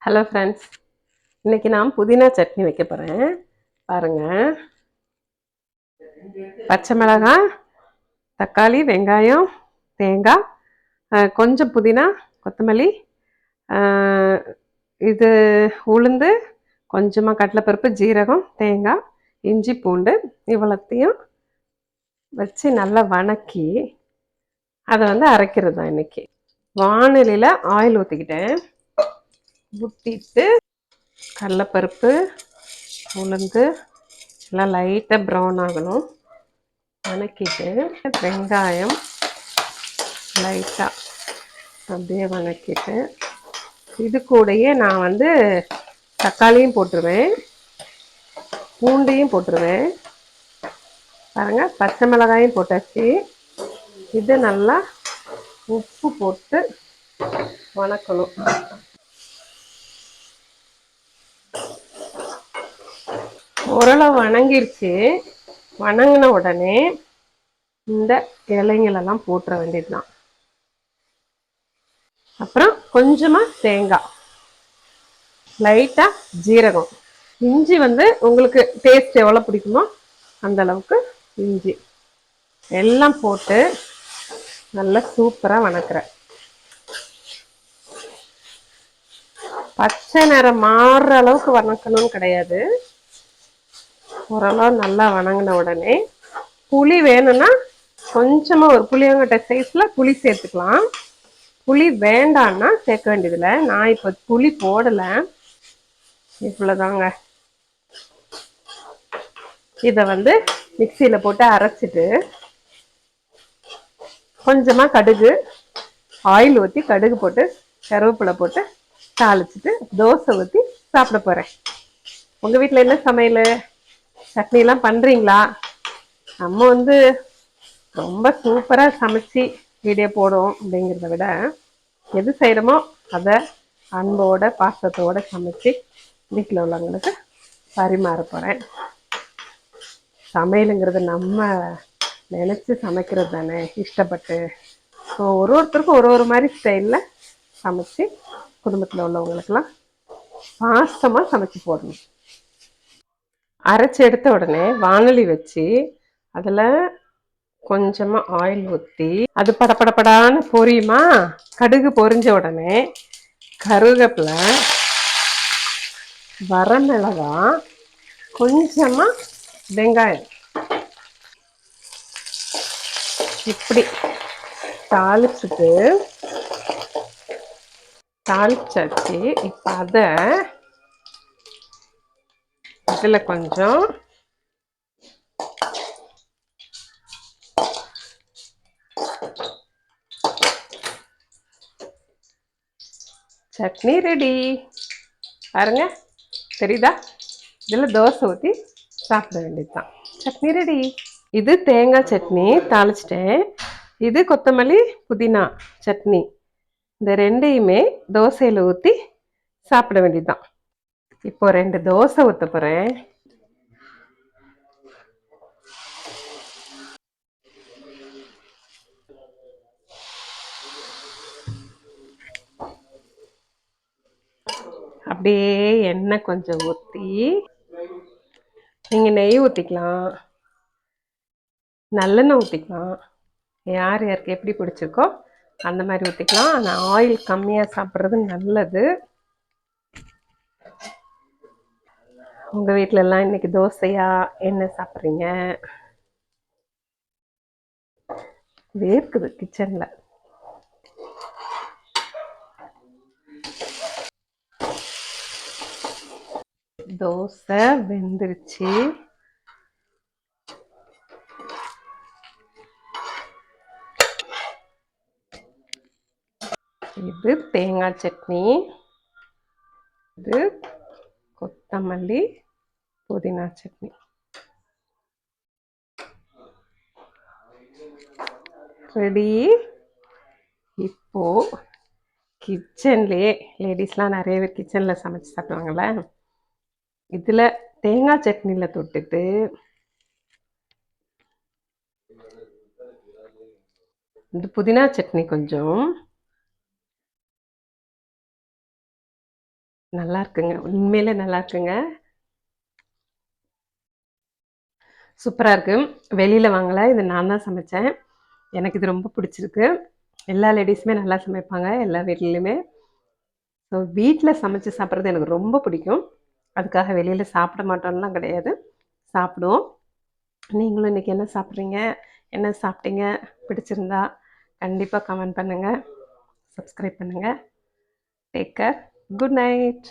Hello friends, இன்னைக்கு நான் புதினா சட்னி வைக்க போகிறேன். பாருங்க, பச்சை மிளகாய், தக்காளி, வெங்காயம், தேங்காய், கொஞ்சம் புதினா, கொத்தமல்லி, அஹ், இது உளுந்து, கொஞ்சமாக கடலைப்பருப்பு, ஜீரகம், தேங்காய், இஞ்சி, பூண்டு இவ்வளோத்தையும் வச்சு நல்லா வணக்கி அதை அரைக்கிறது தான் இன்னைக்கு. வானிலையில் ஆயில் ஊற்றிக்கிட்டேன். ஊற்றிட்டு கடலைப்பருப்பு, உளுந்து எல்லாம் லைட்டாக ப்ரௌன் ஆகணும். வணக்கிட்டு வெங்காயம் லைட்டாக அப்படியே வணக்கிட்டு இது கூடயே நான் தக்காளியும் போட்டுருவேன், பூண்டையும் போட்டுருவேன். பாருங்க, பச்சை மிளகாயும் போட்டாச்சு. இது நல்லா உப்பு போட்டு வணக்கணும். ஓரளவு வணங்கிருச்சு. வணங்கின உடனே இந்த இலைங்களெல்லாம் போட்டுற வேண்டியதுதான். அப்புறம் கொஞ்சமாக தேங்காய், லைட்டாக ஜீரகம், இஞ்சி உங்களுக்கு டேஸ்ட் எவ்வளோ பிடிக்குமோ அந்த அளவுக்கு இஞ்சி எல்லாம் போட்டு நல்லா சூப்பராக வணக்கிறேன். பச்சை நிறம் மாறுற அளவுக்கு வணக்கணும்னு கிடையாது. ஓரளவு நல்லா வணங்கின உடனே புளி வேணும்னா கொஞ்சமாக ஒரு புளியங்கட்டை சைஸில் புளி சேர்த்துக்கலாம். புளி வேண்டான்னா சேர்க்க வேண்டியதில்லை. நான் இப்போ புளி போடலை. இவ்வளோதாங்க. இதை மிக்சியில் போட்டு அரைச்சிட்டு கொஞ்சமாக கடுகு, ஆயில் ஊற்றி கடுகு போட்டு கருவேப்பிலை போட்டு தாளிச்சிட்டு தோசை ஊற்றி சாப்பிட போகிறேன். உங்கள் வீட்டில் என்ன சமையல்? சட்னிலாம் பண்ணுறீங்களா? நம்ம ரொம்ப சூப்பராக சமைச்சி வீடியோ போடுவோம் அப்படிங்கிறத விட எது செய்கிறோமோ அதை அன்போட பாசத்தோடு சமைச்சி வீட்டில் உள்ளவங்களுக்கு பரிமாற போகிறேன். சமையலுங்கிறது நம்ம நினச்சி சமைக்கிறது தானே, இஷ்டப்பட்டு. ஸோ ஒருத்தருக்கும் ஒரு மாதிரி ஸ்டைலில் சமைச்சி குடும்பத்தில் உள்ளவங்களுக்கெல்லாம் பாசமாக சமைச்சு போடணும். அரைச்சி எடுத்த உடனே வானொலி வச்சு அதில் கொஞ்சமாக ஆயில் ஊற்றி அது படப்படப்படான்னு பொரியுமா. கடுகு பொரிஞ்ச உடனே கருவேப்பிலை, வரமிளகாய், கொஞ்சமாக வெங்காயம் இப்படி தாளிச்சாச்சு. இப்போ அதை இதில் கொஞ்சம் சட்னி ரெடி. பாருங்க, தெரியுதா? இதில் தோசை ஊற்றி சாப்பிட வேண்டியதுதான். சட்னி ரெடி. இது தேங்காய் சட்னி தாளிச்சிட்டேன். இது கொத்தமல்லி புதினா சட்னி. இந்த ரெண்டையுமே தோசையில் ஊற்றி சாப்பிட வேண்டியதுதான். இப்போ 2 தோசை ஊற்ற போகிறேன். அப்படியே எண்ணெய் கொஞ்சம் ஊற்றி, நீங்கள் நெய் ஊற்றிக்கலாம், நல்லெண்ணெய் ஊற்றிக்கலாம். யார் யாருக்கு எப்படி பிடிச்சிருக்கோ அந்த மாதிரி ஊற்றிக்கலாம். ஆனால் ஆயில் கம்மியாக சாப்பிட்றது நல்லது. உங்கள் வீட்டிலலாம் இன்னைக்கு தோசையா என்ன சாப்பிட்றீங்க? வேர்க்குது கிச்சனில். தோசை வெந்துருச்சு. இது தேங்காய் சட்னி, இது கொத்தமல்லி புதினா சட்னி ரெடி. இப்போ கிச்சன்லேயே லேடிஸ்லாம் நிறைய பேர் கிச்சனில் சமைச்சு சாப்பிடுவாங்கள்ல, இதில் தேங்காய் சட்னியில் தொட்டுட்டு இந்த புதினா சட்னி கொஞ்சம் நல்லா இருக்குங்க. உண்மையிலே நல்லா இருக்குங்க. சூப்பரா இருக்கு. வெளியில வாங்கல. இது நான் தான் சமைச்சேன். எனக்கு இது ரொம்ப பிடிச்சிருக்கு. எல்லா லேடீஸுமே நல்லா சமைப்பாங்க, எல்லா வீட்லயுமே. ஸோ வீட்ல சமைச்சு சாப்பிட்றது எனக்கு ரொம்ப பிடிக்கும். அதுக்காக வெளியில சாப்பிட மாட்டோம்லாம் கிடையாது. சாப்பிடுவோம். நீங்களும் இன்னைக்கு என்ன சாப்பிட்றீங்க? என்ன சாப்பிட்டீங்க? பிடிச்சிருந்தா கண்டிப்பா கமெண்ட் பண்ணுங்க. சப்ஸ்கிரைப் பண்ணுங்க. Take care. Good night.